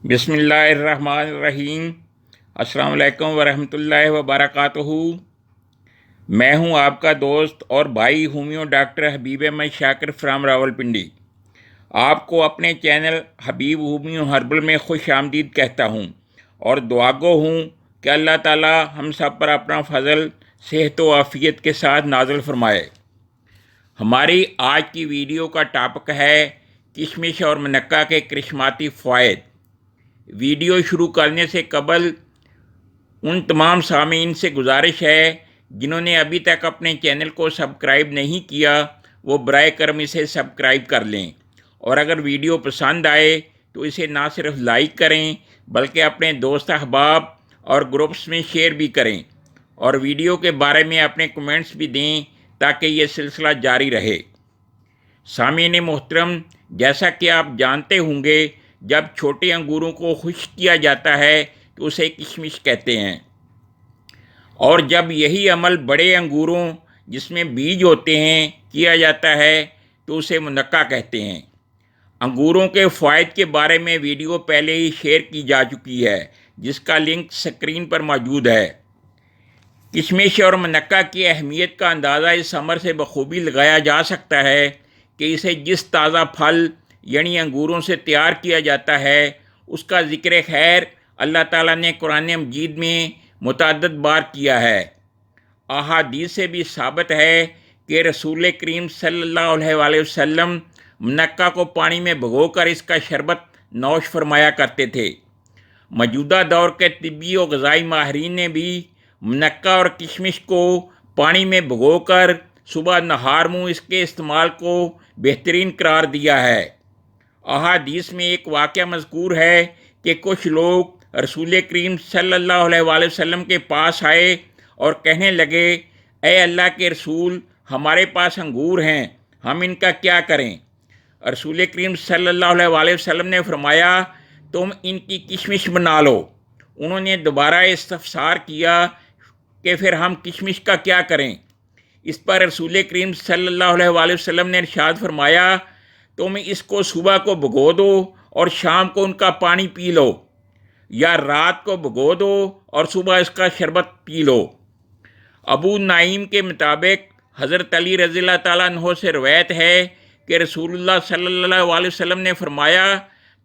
بسم اللہ الرحمن الرحیم۔ السلام علیکم ورحمۃ اللہ وبرکاتہ۔ میں ہوں آپ کا دوست اور بھائی homeo doctor Habib Ahmed Shakir from Rawalpindi. آپ کو اپنے چینل حبیب ہومیو ہربل میں خوش آمدید کہتا ہوں اور دعاگو ہوں کہ اللہ تعالی ہم سب پر اپنا فضل صحت و عافیت کے ساتھ نازل فرمائے۔ ہماری آج کی ویڈیو کا ٹاپک ہے کشمش اور منقع کے کرشماتی فوائد۔ ویڈیو شروع کرنے سے قبل ان تمام سامعین سے گزارش ہے جنہوں نے ابھی تک اپنے چینل کو سبسکرائب نہیں کیا وہ برائے کرم اسے سبسکرائب کر لیں، اور اگر ویڈیو پسند آئے تو اسے نہ صرف لائک کریں بلکہ اپنے دوست احباب اور گروپس میں شیئر بھی کریں، اور ویڈیو کے بارے میں اپنے کمنٹس بھی دیں تاکہ یہ سلسلہ جاری رہے۔ سامعین محترم، جیسا کہ آپ جانتے ہوں گے، جب چھوٹے انگوروں کو خشک کیا جاتا ہے تو اسے کشمش کہتے ہیں، اور جب یہی عمل بڑے انگوروں جس میں بیج ہوتے ہیں کیا جاتا ہے تو اسے منقع کہتے ہیں۔ انگوروں کے فوائد کے بارے میں ویڈیو پہلے ہی شیئر کی جا چکی ہے جس کا لنک سکرین پر موجود ہے۔ کشمش اور منقع کی اہمیت کا اندازہ اس امر سے بخوبی لگایا جا سکتا ہے کہ اسے جس تازہ پھل یعنی انگوروں سے تیار کیا جاتا ہے اس کا ذکر خیر اللہ تعالیٰ نے قرآن مجید میں متعدد بار کیا ہے۔ احادیث سے بھی ثابت ہے کہ رسول کریم صلی اللہ علیہ وآلہ وسلم منقع کو پانی میں بھگو کر اس کا شربت نوش فرمایا کرتے تھے۔ موجودہ دور کے طبی و غذائی ماہرین نے بھی منقع اور کشمش کو پانی میں بھگو کر صبح نہار منہ اس کے استعمال کو بہترین قرار دیا ہے۔ احادیث میں ایک واقعہ مذکور ہے کہ کچھ لوگ رسول کریم صلی اللہ علیہ وآلہ وسلم کے پاس آئے اور کہنے لگے، اے اللہ کے رسول، ہمارے پاس انگور ہیں، ہم ان کا کیا کریں؟ رسول کریم صلی اللہ علیہ وآلہ وسلم نے فرمایا، تم ان کی کشمش بنا لو۔ انہوں نے دوبارہ استفسار کیا کہ پھر ہم کشمش کا کیا کریں؟ اس پر رسول کریم صلی اللہ علیہ وآلہ وسلم نے ارشاد فرمایا، تم اس کو صبح کو بھگو دو اور شام کو ان کا پانی پی لو، یا رات کو بھگو دو اور صبح اس کا شربت پی لو۔ ابو نعیم کے مطابق حضرت علی رضی اللہ تعالیٰ عنہ سے روایت ہے کہ رسول اللہ صلی اللہ علیہ وسلم نے فرمایا،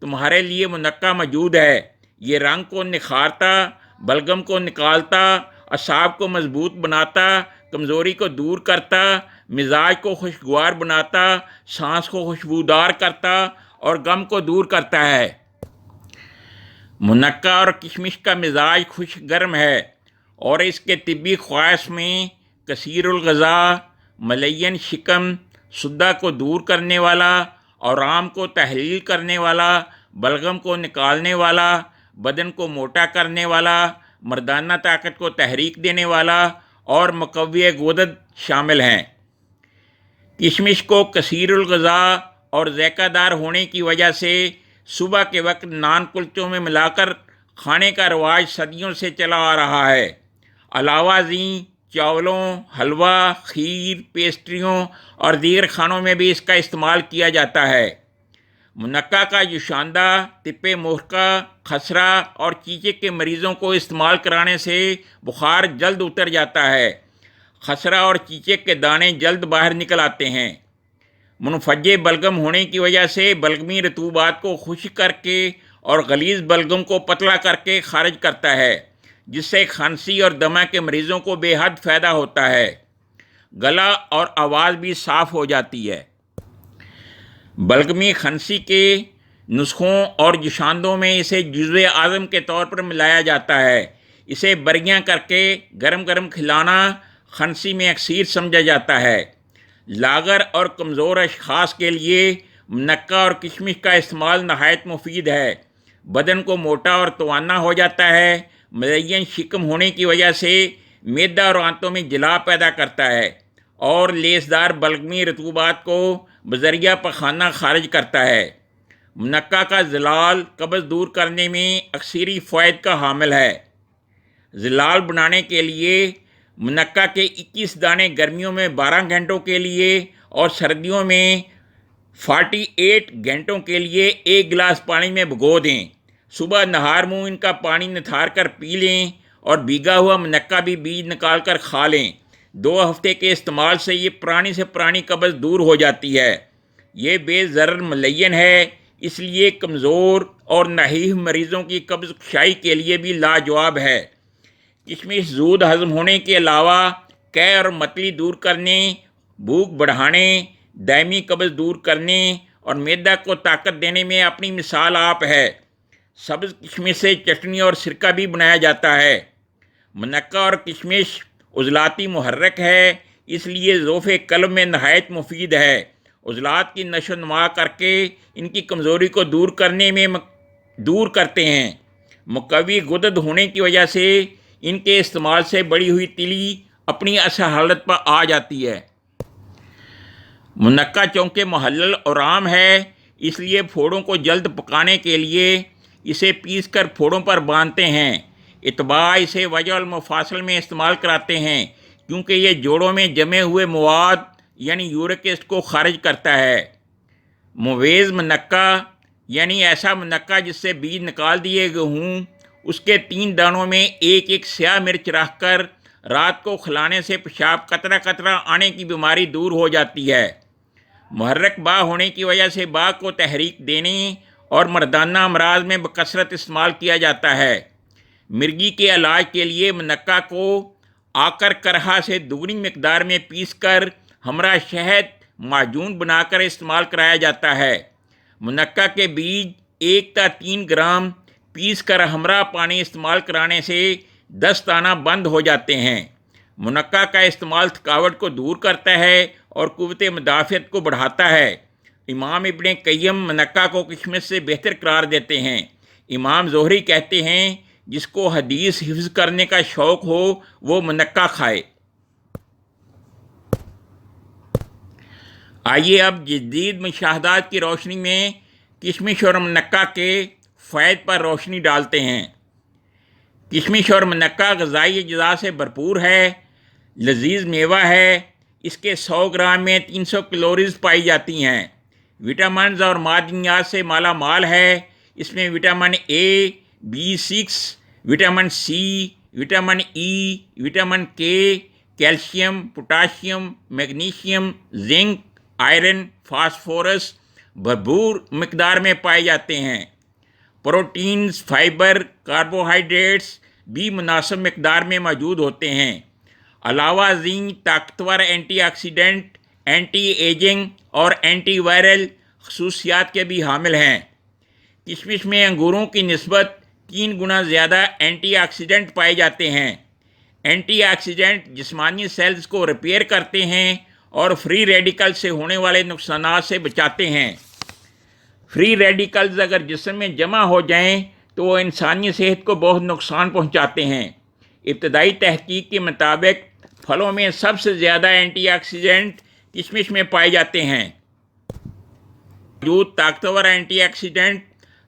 تمہارے لیے منقع موجود ہے، یہ رنگ کو نکھارتا، بلغم کو نکالتا، اعصاب کو مضبوط بناتا، کمزوری کو دور کرتا، مزاج کو خوشگوار بناتا، سانس کو خوشبودار کرتا اور غم کو دور کرتا ہے۔ منقع اور کشمش کا مزاج خوش گرم ہے اور اس کے طبی خواص میں کثیر الغذا، ملین شکم، صدع کو دور کرنے والا، آرام کو تحلیل کرنے والا، بلغم کو نکالنے والا، بدن کو موٹا کرنے والا، مردانہ طاقت کو تحریک دینے والا اور مقوی غدد شامل ہیں۔ کشمش کو کثیر الغذا اور ذائقہ دار ہونے کی وجہ سے صبح کے وقت نان کلچوں میں ملا کر کھانے کا رواج صدیوں سے چلا آ رہا ہے۔ علاوہ ازیں چاولوں، حلوہ، کھیر، پیسٹریوں اور دیگر کھانوں میں بھی اس کا استعمال کیا جاتا ہے۔ منقع کا جوشاندہ، تپ محرقہ، خسرہ اور چیچک کے مریضوں کو استعمال کرانے سے بخار جلد اتر جاتا ہے۔ خسرہ اور چیچک کے دانے جلد باہر نکل آتے ہیں۔ منفجع بلغم ہونے کی وجہ سے بلغمی رطوبات کو خشک کر کے اور غلیظ بلغم کو پتلا کر کے خارج کرتا ہے، جس سے کھانسی اور دمہ کے مریضوں کو بے حد فائدہ ہوتا ہے۔ گلا اور آواز بھی صاف ہو جاتی ہے۔ بلغمی کھانسی کے نسخوں اور جوشاندوں میں اسے جزو اعظم کے طور پر ملایا جاتا ہے۔ اسے بریاں کر کے گرم گرم کھلانا کھانسی میں اکثیر سمجھا جاتا ہے۔ لاغر اور کمزور اشخاص کے لیے منقع اور کشمش کا استعمال نہایت مفید ہے۔ بدن کو موٹا اور توانا ہو جاتا ہے۔ ملین شکم ہونے کی وجہ سے معدہ اور آنتوں میں جلا پیدا کرتا ہے اور لیسدار بلغمی رطوبات کو بذریعہ پخانہ خارج کرتا ہے۔ منقع کا زلال قبض دور کرنے میں اکثری فوائد کا حامل ہے۔ زلال بنانے کے لیے منقع کے 21 دانے گرمیوں میں 12 گھنٹوں کے لیے اور سردیوں میں 48 گھنٹوں کے لیے 1 گلاس پانی میں بھگو دیں۔ صبح نہار منہ ان کا پانی نتھار کر پی لیں اور بھیگا ہوا منقع بھی بیج نکال کر کھا لیں۔ 2 ہفتے کے استعمال سے یہ پرانی سے پرانی قبض دور ہو جاتی ہے۔ یہ بے ضرر ملین ہے، اس لیے کمزور اور نحیف مریضوں کی قبض کشائی کے لیے بھی لاجواب ہے۔ کشمش زود ہضم ہونے کے علاوہ قے اور متلی دور کرنے، بھوک بڑھانے، دائمی قبض دور کرنے اور معدہ کو طاقت دینے میں اپنی مثال آپ ہے۔ سبز کشمش سے چٹنی اور سرکہ بھی بنایا جاتا ہے۔ منقع اور کشمش عضلاتی محرک ہے، اس لیے ضعف قلب میں نہایت مفید ہے۔ عضلات کی نشو و نما کر کے ان کی کمزوری کو دور کرتے ہیں۔ مقوی غدد ہونے کی وجہ سے ان کے استعمال سے بڑی ہوئی تلی اپنی اصل حالت پر آ جاتی ہے۔ منقع چونکہ محلل اور عام ہے، اس لیے پھوڑوں کو جلد پکانے کے لیے اسے پیس کر پھوڑوں پر باندھتے ہیں۔ اتباع اسے وجع المفاصل میں استعمال کراتے ہیں کیونکہ یہ جوڑوں میں جمے ہوئے مواد یعنی یورک ایسڈ کو خارج کرتا ہے۔ مویز منقع یعنی ایسا منقع جس سے بیج نکال دیے گئے ہوں، اس کے 3 دانوں میں ایک سیاہ مرچ رکھ کر رات کو کھلانے سے پیشاب قطرہ قطرہ آنے کی بیماری دور ہو جاتی ہے۔ محرک با ہونے کی وجہ سے با کو تحریک دینے اور مردانہ امراض میں بکثرت استعمال کیا جاتا ہے۔ مرگی کے علاج کے لیے منقع کو آکر کرہا سے دگنی مقدار میں پیس کر ہمراہ شہد معجون بنا کر استعمال کرایا جاتا ہے۔ منقع کے بیج 1 تا 3 گرام پیس کر ہمراہ پانی استعمال کرانے سے دست آنا بند ہو جاتے ہیں۔ منقع کا استعمال تھکاوٹ کو دور کرتا ہے اور قوت مدافعت کو بڑھاتا ہے۔ امام ابن قیم منقع کو کشمش سے بہتر قرار دیتے ہیں۔ امام زہری کہتے ہیں جس کو حدیث حفظ کرنے کا شوق ہو وہ منقع کھائے۔ آئیے اب جدید مشاہدات کی روشنی میں کشمش اور منقع کے فوائد پر روشنی ڈالتے ہیں۔ کشمش اور منقع غذائی اجزاء سے بھرپور ہے، لذیذ میوہ ہے۔ اس کے 100 گرام میں 300 کیلوریز پائی جاتی ہیں۔ وٹامنز اور معدنیات سے مالا مال ہے۔ اس میں vitamin A, B6، vitamin C, vitamin E, vitamin K, calcium, potassium, magnesium, zinc, iron, phosphorus بھرپور مقدار میں پائے جاتے ہیں۔ پروٹینز، فائبر، کاربوہائیڈریٹس بھی مناسب مقدار میں موجود ہوتے ہیں۔ علاوہ ازیں طاقتور اینٹی آکسیڈنٹ، اینٹی ایجنگ اور اینٹی وائرل خصوصیات کے بھی حامل ہیں۔ کشمش میں انگوروں کی نسبت 3 گنا زیادہ اینٹی آکسیڈنٹ پائے جاتے ہیں۔ اینٹی آکسیڈنٹ جسمانی سیلز کو ریپیئر کرتے ہیں اور فری ریڈیکل سے ہونے والے نقصانات سے بچاتے ہیں۔ فری ریڈیکلز اگر جسم میں جمع ہو جائیں تو وہ انسانی صحت کو بہت نقصان پہنچاتے ہیں۔ ابتدائی تحقیق کے مطابق پھلوں میں سب سے زیادہ اینٹی آکسیڈنٹ کشمش میں پائے جاتے ہیں۔ موجود طاقتور اینٹی آکسیڈنٹ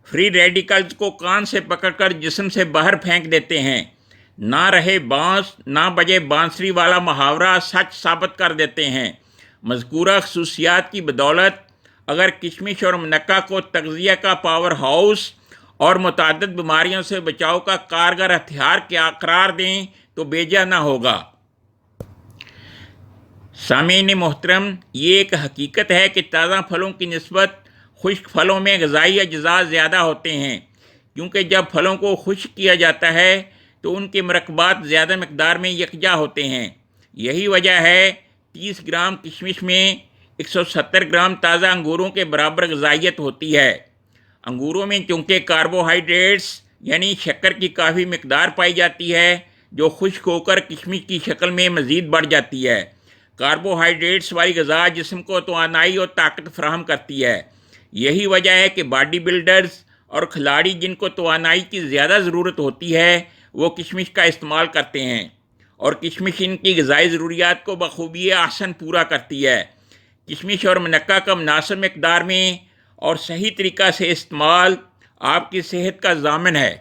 فری ریڈیکلز کو کان سے پکڑ کر جسم سے باہر پھینک دیتے ہیں۔ نہ رہے بانس نہ بجے بانسری والا محاورہ سچ ثابت کر دیتے ہیں۔ مذکورہ خصوصیات کی بدولت اگر کشمش اور منقع کو تغذیہ کا پاور ہاؤس اور متعدد بیماریوں سے بچاؤ کا کارگر ہتھیار کیا قرار دیں تو بیجا نہ ہوگا۔ سامعین محترم، یہ ایک حقیقت ہے کہ تازہ پھلوں کی نسبت خشک پھلوں میں غذائی اجزاء زیادہ ہوتے ہیں، کیونکہ جب پھلوں کو خشک کیا جاتا ہے تو ان کے مرکبات زیادہ مقدار میں یکجا ہوتے ہیں۔ یہی وجہ ہے 30 گرام کشمش میں 170 گرام تازہ انگوروں کے برابر غذائیت ہوتی ہے۔ انگوروں میں چونکہ کاربوہائیڈریٹس یعنی شکر کی کافی مقدار پائی جاتی ہے جو خشک ہو کر کشمش کی شکل میں مزید بڑھ جاتی ہے۔ کاربوہائیڈریٹس والی غذا جسم کو توانائی اور طاقت فراہم کرتی ہے۔ یہی وجہ ہے کہ باڈی بلڈرز اور کھلاڑی جن کو توانائی کی زیادہ ضرورت ہوتی ہے وہ کشمش کا استعمال کرتے ہیں، اور کشمش ان کی غذائی ضروریات کو بخوبی احسن پورا کرتی ہے۔ کشمش اور منقع کا مناسب مقدار میں اور صحیح طریقہ سے استعمال آپ کی صحت کا ضامن ہے۔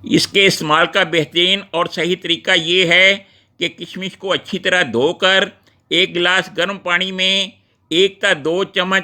اس کے استعمال کا بہترین اور صحیح طریقہ یہ ہے کہ کشمش کو اچھی طرح دھو کر 1 گلاس گرم پانی میں 1 تا 2 چمچ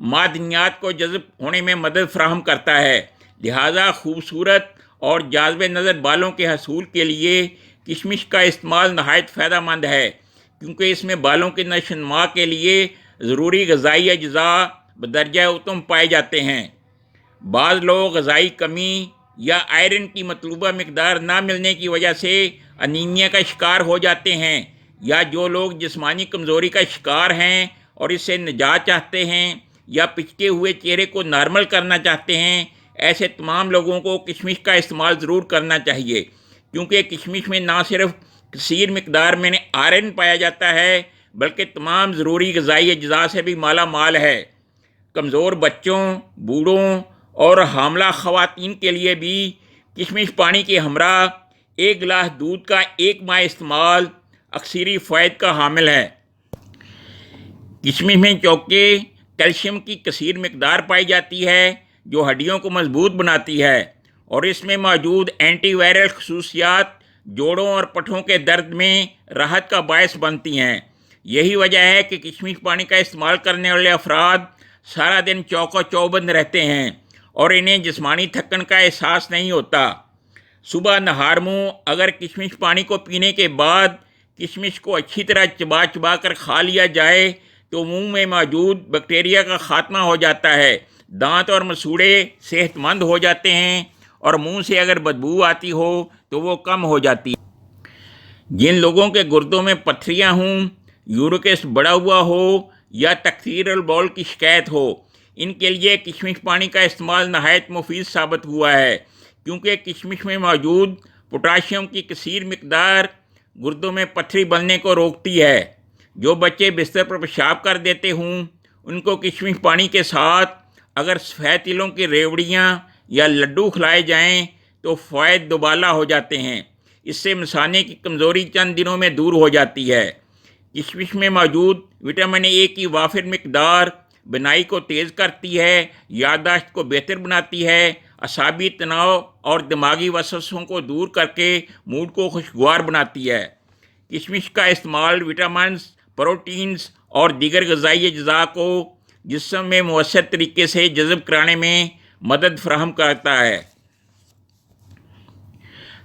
معدنیات کو جذب ہونے میں مدد فراہم کرتا ہے۔ لہٰذا خوبصورت اور جاذب نظر بالوں کے حصول کے لیے کشمش کا استعمال نہایت فائدہ مند ہے، کیونکہ اس میں بالوں کے نشو و نما کے لیے ضروری غذائی اجزاء بدرجہ اتم پائے جاتے ہیں۔ بعض لوگ غذائی کمی یا آئرن کی مطلوبہ مقدار نہ ملنے کی وجہ سے انیمیا کا شکار ہو جاتے ہیں، یا جو لوگ جسمانی کمزوری کا شکار ہیں اور اس سے نجات چاہتے ہیں یا پچکے ہوئے چہرے کو نارمل کرنا چاہتے ہیں، ایسے تمام لوگوں کو کشمش کا استعمال ضرور کرنا چاہیے، کیونکہ کشمش میں نہ صرف کثیر مقدار میں آئرن پایا جاتا ہے بلکہ تمام ضروری غذائی اجزاء سے بھی مالا مال ہے۔ کمزور بچوں، بوڑھوں اور حاملہ خواتین کے لیے بھی کشمش پانی کے ہمراہ 1 گلاس دودھ کا 1 ماہ استعمال اکثری فوائد کا حامل ہے۔ کشمش میں چونکہ کیلشیم کی کثیر مقدار پائی جاتی ہے جو ہڈیوں کو مضبوط بناتی ہے، اور اس میں موجود اینٹی وائرل خصوصیات جوڑوں اور پٹھوں کے درد میں راحت کا باعث بنتی ہیں۔ یہی وجہ ہے کہ کشمش پانی کا استعمال کرنے والے افراد سارا دن چوک و چوبند رہتے ہیں اور انہیں جسمانی تھکن کا احساس نہیں ہوتا۔ صبح نہار منہ اگر کشمش پانی کو پینے کے بعد کشمش کو اچھی طرح چبا چبا کر کھا لیا جائے تو منہ میں موجود بیکٹیریا کا خاتمہ ہو جاتا ہے، دانت اور مسوڑے صحت مند ہو جاتے ہیں، اور منہ سے اگر بدبو آتی ہو تو وہ کم ہو جاتی ہے۔ جن لوگوں کے گردوں میں پتھریاں ہوں، یورک ایسڈ بڑھا ہوا ہو یا تکثیر البول کی شکایت ہو، ان کے لیے کشمش پانی کا استعمال نہایت مفید ثابت ہوا ہے، کیونکہ کشمش میں موجود پوٹاشیم کی کثیر مقدار گردوں میں پتھری بننے کو روکتی ہے۔ جو بچے بستر پر پیشاب کر دیتے ہوں ان کو کشمش پانی کے ساتھ اگر سفید تلوں کی ریوڑیاں یا لڈو کھلائے جائیں تو فوائد دوبالا ہو جاتے ہیں۔ اس سے مثانے کی کمزوری چند دنوں میں دور ہو جاتی ہے۔ کشمش میں موجود وٹامن اے کی وافر مقدار بینائی کو تیز کرتی ہے، یادداشت کو بہتر بناتی ہے، اعصابی تناؤ اور دماغی وسوسوں کو دور کر کے موڈ کو خوشگوار بناتی ہے۔ کشمش کا استعمال وٹامنز، پروٹینز اور دیگر غذائی اجزاء کو جسم میں مؤثر طریقے سے جذب کرانے میں مدد فراہم کرتا ہے۔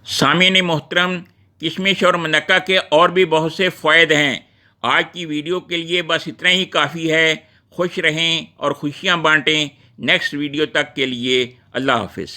سامعین محترم، کشمش اور منقع کے اور بھی بہت سے فوائد ہیں۔ آج کی ویڈیو کے لیے بس اتنا ہی کافی ہے۔ خوش رہیں اور خوشیاں بانٹیں۔ نیکسٹ ویڈیو تک کے لیے اللہ حافظ۔